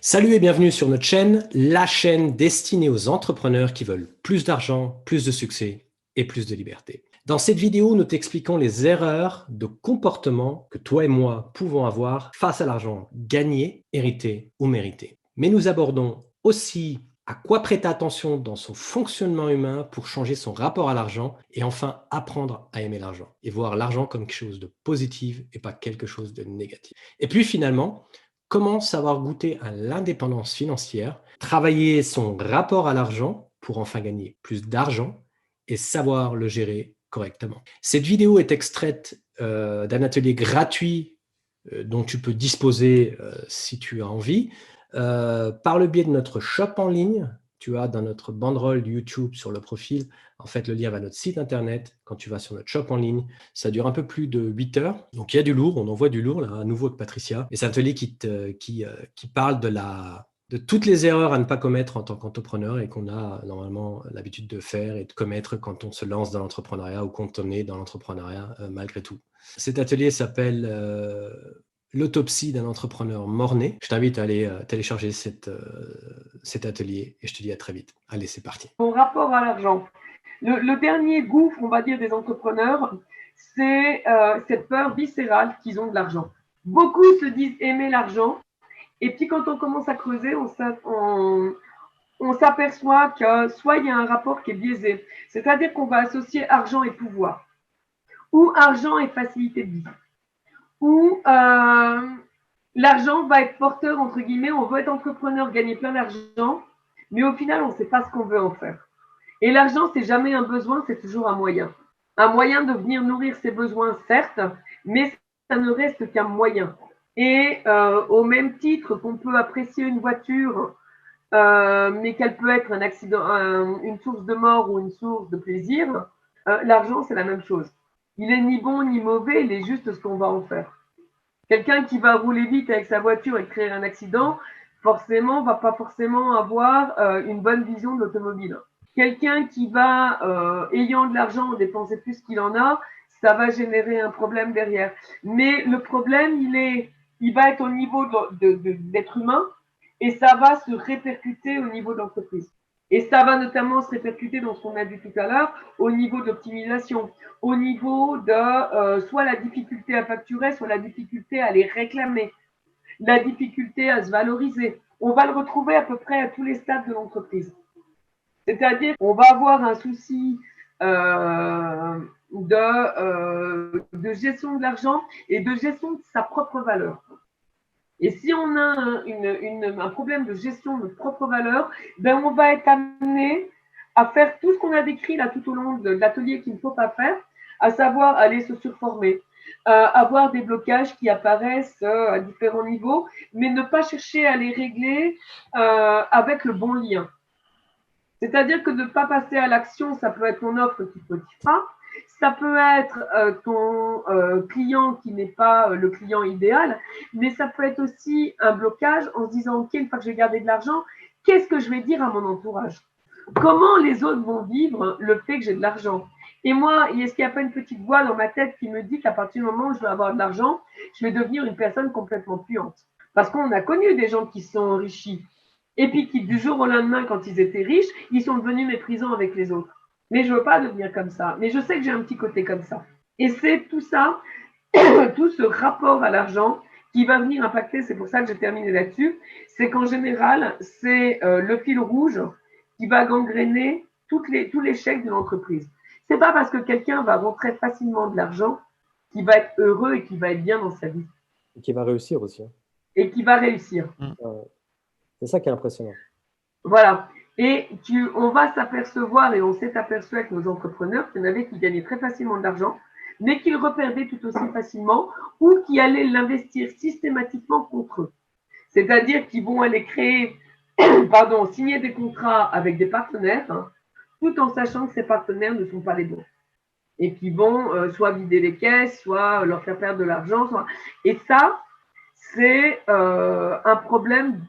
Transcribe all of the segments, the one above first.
Salut et bienvenue sur notre chaîne, la chaîne destinée aux entrepreneurs qui veulent plus d'argent, plus de succès et plus de liberté. Dans cette vidéo, nous t'expliquons les erreurs de comportement que toi et moi pouvons avoir face à l'argent gagné, hérité ou mérité. Mais nous abordons aussi à quoi prêter attention dans son fonctionnement humain pour changer son rapport à l'argent et enfin apprendre à aimer l'argent et voir l'argent comme quelque chose de positif et pas quelque chose de négatif. Et puis finalement, comment savoir goûter à l'indépendance financière, travailler son rapport à l'argent pour enfin gagner plus d'argent et savoir le gérer correctement. Cette vidéo est extraite d'un atelier gratuit dont tu peux disposer si tu as envie, par le biais de notre shop en ligne. Tu as dans notre banderole YouTube sur le profil, en fait, le lien vers notre site internet. Quand tu vas sur notre shop en ligne, ça dure un peu plus de 8 heures. Donc, il y a du lourd, on envoie du lourd, là, à nouveau avec Patricia. Et c'est un atelier qui parle de toutes les erreurs à ne pas commettre en tant qu'entrepreneur et qu'on a normalement l'habitude de faire et de commettre quand on se lance dans l'entrepreneuriat ou quand on est dans l'entrepreneuriat malgré tout. Cet atelier s'appelle l'autopsie d'un entrepreneur mort-né. Je t'invite à aller télécharger cet atelier et je te dis à très vite. Allez, c'est parti. Mon rapport à l'argent. Le dernier gouffre, on va dire, des entrepreneurs, c'est cette peur viscérale qu'ils ont de l'argent. Beaucoup se disent aimer l'argent, et puis quand on commence à creuser, on s'aperçoit que soit il y a un rapport qui est biaisé, c'est-à-dire qu'on va associer argent et pouvoir, ou argent et facilité de vie, ou l'argent va être porteur, entre guillemets, on veut être entrepreneur, gagner plein d'argent, mais au final, on ne sait pas ce qu'on veut en faire. Et l'argent, c'est jamais un besoin, c'est toujours un moyen. Un moyen de venir nourrir ses besoins, certes, mais ça ne reste qu'un moyen. Et au même titre qu'on peut apprécier une voiture, mais qu'elle peut être un accident, une source de mort ou une source de plaisir, l'argent, c'est la même chose. Il est ni bon ni mauvais, il est juste ce qu'on va en faire. Quelqu'un qui va rouler vite avec sa voiture et créer un accident, forcément, va pas forcément avoir une bonne vision de l'automobile. Quelqu'un qui va, ayant de l'argent, dépenser plus qu'il en a, ça va générer un problème derrière. Mais le problème, il va être au niveau d'être humain et ça va se répercuter au niveau de l'entreprise. Et ça va notamment se répercuter dans ce qu'on a dit tout à l'heure, au niveau de l'optimisation, au niveau de soit la difficulté à facturer, soit la difficulté à les réclamer, la difficulté à se valoriser. On va le retrouver à peu près à tous les stades de l'entreprise. C'est-à-dire qu'on va avoir un souci de gestion de l'argent et de gestion de sa propre valeur. Et si on a un problème de gestion de propre valeur, ben on va être amené à faire tout ce qu'on a décrit là tout au long de l'atelier qu'il ne faut pas faire, à savoir aller se surformer, avoir des blocages qui apparaissent à différents niveaux, mais ne pas chercher à les régler avec le bon lien. C'est-à-dire que de ne pas passer à l'action, ça peut être ton offre qui ne motive pas, ça peut être ton client qui n'est pas le client idéal, mais ça peut être aussi un blocage en se disant, OK, une fois que je vais garder de l'argent, qu'est-ce que je vais dire à mon entourage? Comment les autres vont vivre le fait que j'ai de l'argent? Et moi, est-ce qu'il n'y a pas une petite voix dans ma tête qui me dit qu'à partir du moment où je vais avoir de l'argent, je vais devenir une personne complètement puante? Parce qu'on a connu des gens qui se sont enrichis et puis qui, du jour au lendemain, quand ils étaient riches, ils sont devenus méprisants avec les autres. Mais je ne veux pas devenir comme ça. Mais je sais que j'ai un petit côté comme ça. Et c'est tout ça, tout ce rapport à l'argent qui va venir impacter, c'est pour ça que j'ai terminé là-dessus, c'est qu'en général, c'est le fil rouge qui va gangréner tout l'échec de l'entreprise. C'est pas parce que quelqu'un va rentrer facilement de l'argent qu'il va être heureux et qu'il va être bien dans sa vie. Et qui va réussir aussi. Et qu'il va réussir. C'est ça qui est impressionnant. Voilà. Et on va s'apercevoir, et on s'est aperçu avec nos entrepreneurs, qu'il y en avait qui gagnaient très facilement de l'argent, mais qu'ils reperdaient tout aussi facilement, ou qui allaient l'investir systématiquement contre eux. C'est-à-dire qu'ils vont aller créer, signer des contrats avec des partenaires, tout en sachant que ces partenaires ne sont pas les bons. Et qui vont soit vider les caisses, soit leur faire perdre de l'argent. Et ça, c'est un problème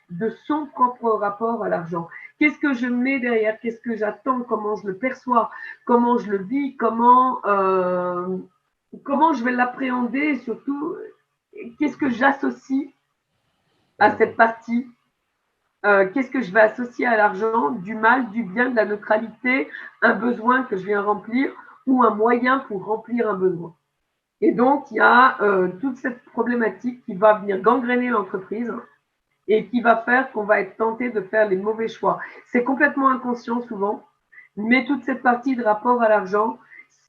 de son propre rapport à l'argent. Qu'est-ce que je mets derrière? Qu'est-ce que j'attends? Comment je le perçois? Comment je le vis? Comment je vais l'appréhender? Et surtout, qu'est-ce que j'associe à cette partie qu'est-ce que je vais associer à l'argent? Du mal, du bien, de la neutralité, un besoin que je viens remplir ou un moyen pour remplir un besoin. Et donc, il y a toute cette problématique qui va venir gangréner l'entreprise et qui va faire qu'on va être tenté de faire les mauvais choix. C'est complètement inconscient souvent, mais toute cette partie de rapport à l'argent,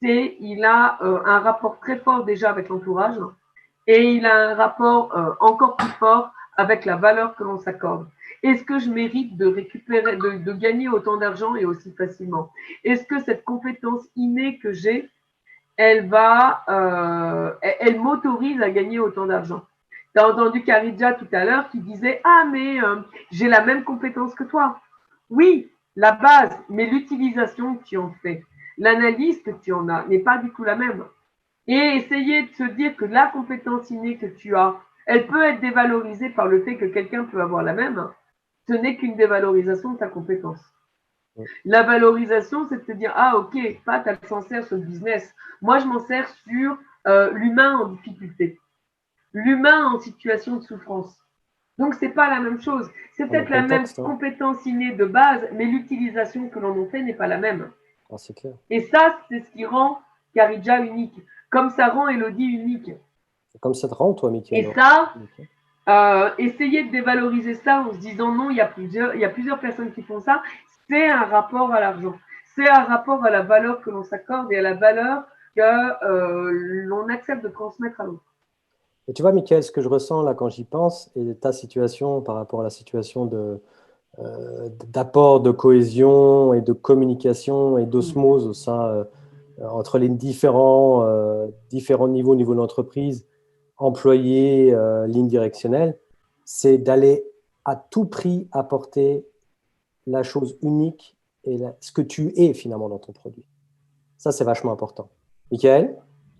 il a un rapport très fort déjà avec l'entourage et il a un rapport encore plus fort avec la valeur que l'on s'accorde. Est-ce que je mérite de récupérer, de gagner autant d'argent et aussi facilement? Est-ce que cette compétence innée que j'ai, elle m'autorise à gagner autant d'argent? Tu as entendu Karidja tout à l'heure qui disait « Ah, mais j'ai la même compétence que toi. » Oui, la base, mais l'utilisation que tu en fais, l'analyse que tu en as n'est pas du tout la même. Et essayer de se dire que la compétence innée que tu as, elle peut être dévalorisée par le fait que quelqu'un peut avoir la même, ce n'est qu'une dévalorisation de ta compétence. La valorisation, c'est de te dire, ah ok, Pat, elle s'en sert sur le business. Moi, je m'en sers sur l'humain en difficulté, l'humain en situation de souffrance. Donc, c'est pas la même chose. C'est peut-être la même compétence innée de base, mais l'utilisation que l'on en fait n'est pas la même. Ah, c'est clair. Et ça, c'est ce qui rend Karidja unique, comme ça rend Elodie unique. Comme ça te rend, toi, Mickaël. Et ça, essayer de dévaloriser ça en se disant non, il y a plusieurs personnes qui font ça, c'est un rapport à l'argent. C'est un rapport à la valeur que l'on s'accorde et à la valeur que l'on accepte de transmettre à l'autre. Et tu vois, Mickaël, ce que je ressens là quand j'y pense, et ta situation par rapport à la situation d'apport de cohésion et de communication et d'osmose au sein, entre les différents niveaux au niveau de l'entreprise, employés, ligne directionnelle, c'est d'aller à tout prix apporter la chose unique et ce que tu es finalement dans ton produit. Ça, c'est vachement important. Mickaël?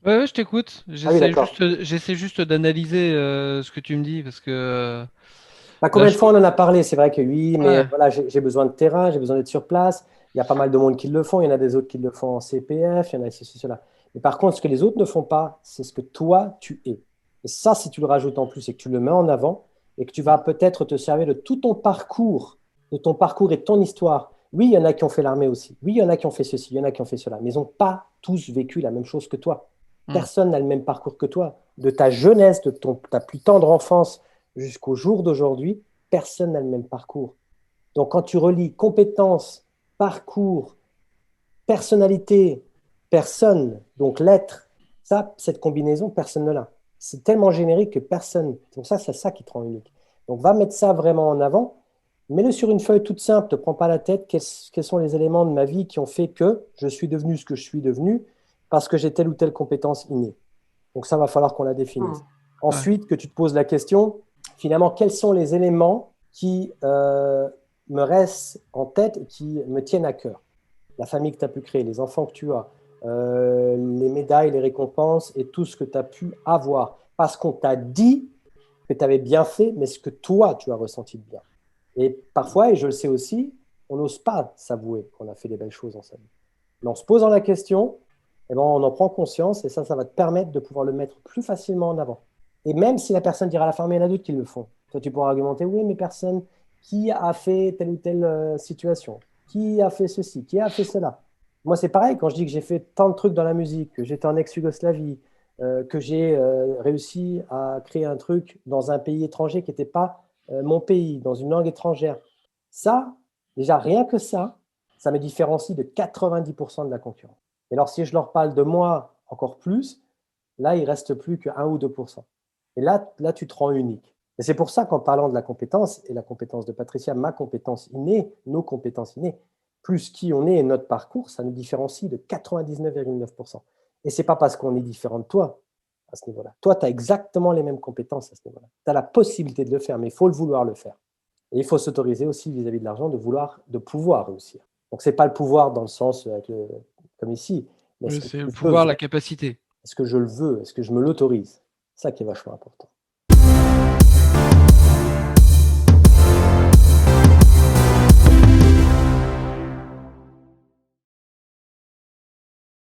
Ouais, je t'écoute. Ah oui, d'accord. J'essaie juste d'analyser ce que tu me dis parce que Combien de fois on en a parlé? C'est vrai que oui, mais ouais. voilà, j'ai besoin de terrain, j'ai besoin d'être sur place. Il y a pas mal de monde qui le font. Il y en a des autres qui le font en CPF, il y en a ceci, cela. Mais par contre, ce que les autres ne font pas, c'est ce que toi, tu es. Et ça, si tu le rajoutes en plus et que tu le mets en avant et que tu vas peut-être te servir de tout ton parcours, et de ton histoire. Oui, il y en a qui ont fait l'armée aussi. Oui, il y en a qui ont fait ceci, il y en a qui ont fait cela. Mais ils n'ont pas tous vécu la même chose que toi. Personne n'a le même parcours que toi. De ta jeunesse, de ta plus tendre enfance jusqu'au jour d'aujourd'hui, personne n'a le même parcours. Donc, quand tu relis compétences, parcours, personnalité, personne, donc l'être, ça, cette combinaison, personne ne l'a. C'est tellement générique que personne. Donc ça, c'est ça qui te rend unique. Donc, va mettre ça vraiment en avant. Mets-le sur une feuille toute simple, ne te prends pas la tête. Quels sont les éléments de ma vie qui ont fait que je suis devenu ce que je suis devenu parce que j'ai telle ou telle compétence innée. Donc ça, va falloir qu'on la définisse. Ensuite, que tu te poses la question, finalement, quels sont les éléments qui me restent en tête et qui me tiennent à cœur? La famille que tu as pu créer, les enfants que tu as, les médailles, les récompenses et tout ce que tu as pu avoir. Parce qu'on t'a dit que tu avais bien fait, mais ce que toi, tu as ressenti de bien. Et parfois, et je le sais aussi, on n'ose pas s'avouer qu'on a fait des belles choses dans sa vie. Mais en se posant la question, eh ben, on en prend conscience et ça va te permettre de pouvoir le mettre plus facilement en avant. Et même si la personne dira à la fin, mais il y en a d'autres qui le font. Toi, tu pourras argumenter, oui, mais personne qui a fait telle ou telle situation, qui a fait ceci, qui a fait cela. Moi, c'est pareil, quand je dis que j'ai fait tant de trucs dans la musique, que j'étais en ex-Yougoslavie, que j'ai réussi à créer un truc dans un pays étranger qui n'était pas mon pays, dans une langue étrangère. Ça, déjà, rien que ça me différencie de 90% de la concurrence. Et alors, si je leur parle de moi encore plus, là, il ne reste plus que 1 ou 2%. Et là, tu te rends unique. Et c'est pour ça qu'en parlant de la compétence, et la compétence de Patricia, ma compétence innée, nos compétences innées, plus qui on est et notre parcours, ça nous différencie de 99,9%. Et ce n'est pas parce qu'on est différent de toi à ce niveau-là. Toi, tu as exactement les mêmes compétences à ce niveau-là. Tu as la possibilité de le faire, mais il faut le vouloir le faire. Et il faut s'autoriser aussi vis-à-vis de l'argent de pouvoir réussir. Donc, ce n'est pas le pouvoir dans le sens comme ici, mais c'est le pouvoir, la capacité. Est-ce que je le veux? Est-ce que je me l'autorise? C'est ça qui est vachement important.